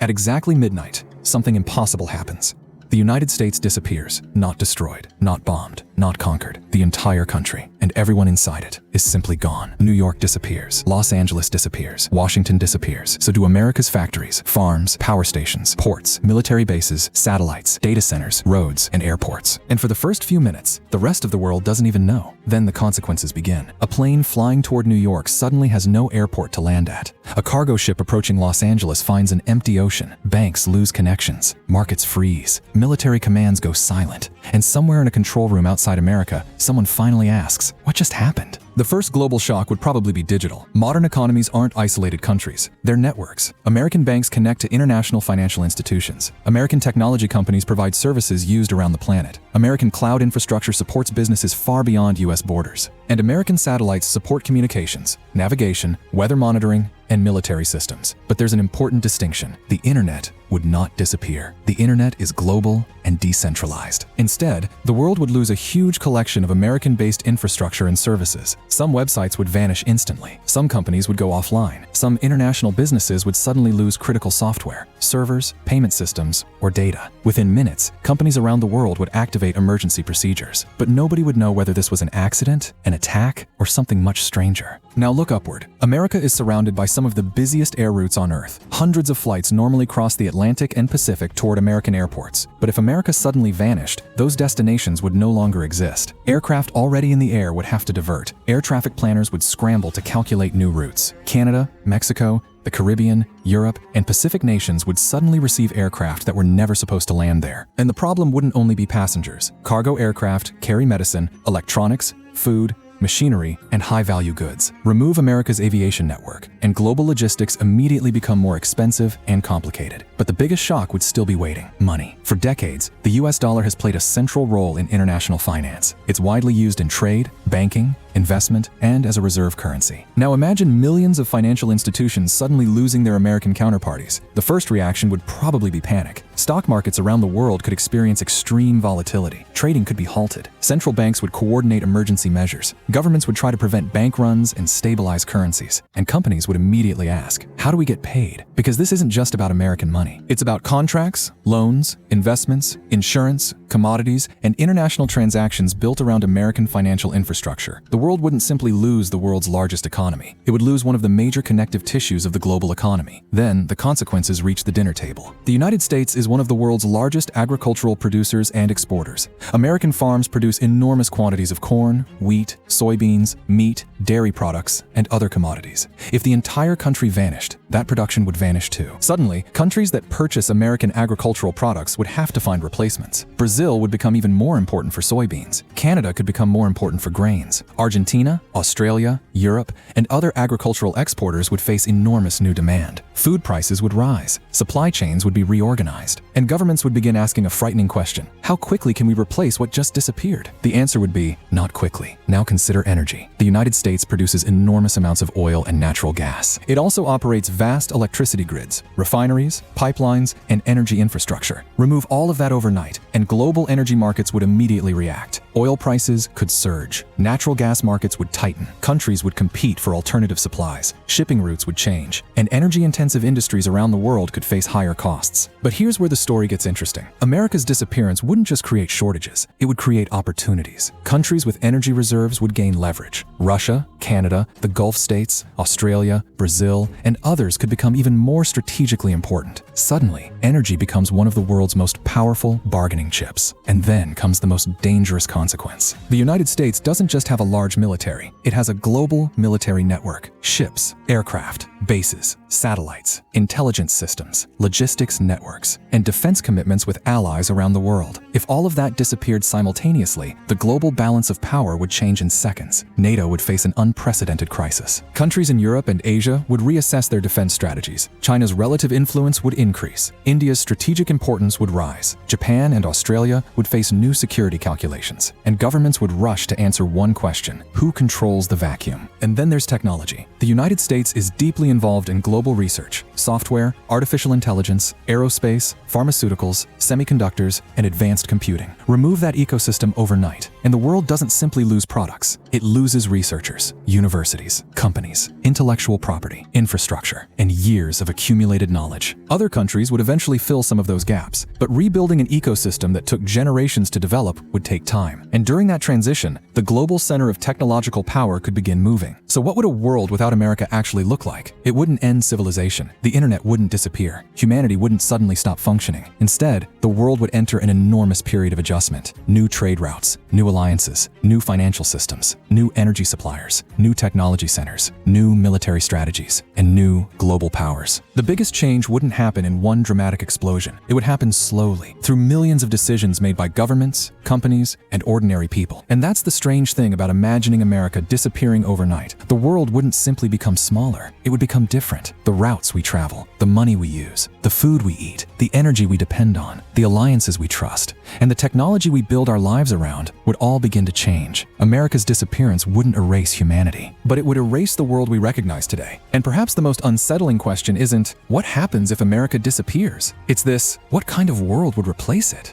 At exactly midnight, something impossible happens. The United States disappears, not destroyed, not bombed, not conquered. The entire country, and everyone inside it, is simply gone. New York disappears. Los Angeles disappears. Washington disappears. So do America's factories, farms, power stations, ports, military bases, satellites, data centers, roads, and airports. And for the first few minutes, the rest of the world doesn't even know. Then the consequences begin. A plane flying toward New York suddenly has no airport to land at. A cargo ship approaching Los Angeles finds an empty ocean. Banks lose connections. Markets freeze. Military commands go silent. And somewhere in a control room outside America, someone finally asks, what just happened? The first global shock would probably be digital. Modern economies aren't isolated countries. They're networks. American banks connect to international financial institutions. American technology companies provide services used around the planet. American cloud infrastructure supports businesses far beyond U.S. borders. And American satellites support communications, navigation, weather monitoring, and military systems. But there's an important distinction. The internet would not disappear. The internet is global and decentralized. Instead, the world would lose a huge collection of American-based infrastructure and services. Some websites would vanish instantly. Some companies would go offline. Some international businesses would suddenly lose critical software, servers, payment systems, or data. Within minutes, companies around the world would activate emergency procedures. But nobody would know whether this was an accident, an attack, or something much stranger. Now look upward. America is surrounded by some of the busiest air routes on Earth. Hundreds of flights normally cross the Atlantic and Pacific toward American airports. But if America suddenly vanished, those destinations would no longer exist. Aircraft already in the air would have to divert. Air traffic planners would scramble to calculate new routes. Canada, Mexico, the Caribbean, Europe, and Pacific nations would suddenly receive aircraft that were never supposed to land there. And the problem wouldn't only be passengers. Cargo aircraft carry medicine, electronics, food, machinery, and high-value goods. Remove America's aviation network, and global logistics immediately become more expensive and complicated. But the biggest shock would still be waiting: money. For decades, the US dollar has played a central role in international finance. It's widely used in trade, banking, investment, and as a reserve currency. Now imagine millions of financial institutions suddenly losing their American counterparties. The first reaction would probably be panic. Stock markets around the world could experience extreme volatility. Trading could be halted. Central banks would coordinate emergency measures. Governments would try to prevent bank runs and stabilize currencies. And companies would immediately ask, how do we get paid? Because this isn't just about American money. It's about contracts, loans, investments, insurance, commodities, and international transactions built around American financial infrastructure. The world wouldn't simply lose the world's largest economy. It would lose one of the major connective tissues of the global economy. Then, the consequences reach the dinner table. The United States is one of the world's largest agricultural producers and exporters. American farms produce enormous quantities of corn, wheat, soybeans, meat, dairy products, and other commodities. If the entire country vanished, that production would vanish too. Suddenly, countries that purchase American agricultural products would have to find replacements. Brazil would become even more important for soybeans. Canada could become more important for grains. Argentina, Australia, Europe, and other agricultural exporters would face enormous new demand. Food prices would rise. Supply chains would be reorganized. And governments would begin asking a frightening question: how quickly can we replace what just disappeared? The answer would be, not quickly. Now consider energy. The United States produces enormous amounts of oil and natural gas. It also operates vast electricity grids, refineries, pipelines, and energy infrastructure. Remove all of that overnight, and global energy markets would immediately react. Oil prices could surge. Natural gas markets would tighten. Countries would compete for alternative supplies. Shipping routes would change. And energy-intensive industries around the world could face higher costs. But here's where the story gets interesting. America's disappearance wouldn't just create shortages. It would create opportunities. Countries with energy reserves would gain leverage. Russia, Canada, the Gulf states, Australia, Brazil, and others could become even more strategically important. Suddenly, energy becomes one of the world's most powerful bargaining chips. And then comes the most dangerous consequence. The United States doesn't just have a large military. It has a global military network. Ships, aircraft, bases, satellites, intelligence systems, logistics networks, and defense commitments with allies around the world. If all of that disappeared simultaneously, the global balance of power would change in seconds. NATO would face an unprecedented crisis. Countries in Europe and Asia would reassess their defense strategies. China's relative influence would increase. India's strategic importance would rise. Japan and Australia would face new security calculations. earth, and governments would rush to answer one question: who controls the vacuum? And then there's technology. The United States is deeply involved in global research, software, artificial intelligence, aerospace, pharmaceuticals, semiconductors, and advanced computing. Remove that ecosystem overnight, and the world doesn't simply lose products. It loses researchers, universities, companies, intellectual property, infrastructure, and years of accumulated knowledge. Other countries would eventually fill some of those gaps, but rebuilding an ecosystem that took generations to develop would take time. And during that transition, the global center of technological power could begin moving. So what would a world without America actually look like? It wouldn't end civilization. The internet wouldn't disappear. Humanity wouldn't suddenly stop functioning. Instead, the world would enter an enormous period of adjustment. New trade routes, new alliances, new financial systems, new energy suppliers, new technology centers, new military strategies, and new global powers. The biggest change wouldn't happen in one dramatic explosion. It would happen slowly, through millions of decisions made by governments, companies, and ordinary people. And that's the strange thing about imagining America disappearing overnight. The world wouldn't simply become smaller. It would become different. The routes we travel, the money we use, the food we eat, the energy we depend on, the alliances we trust, and the technology we build our lives around would all begin to change. America's disappearance wouldn't erase humanity, but it would erase the world we recognize today. And perhaps the most unsettling question isn't, what happens if America disappears? It's this, what kind of world would replace it?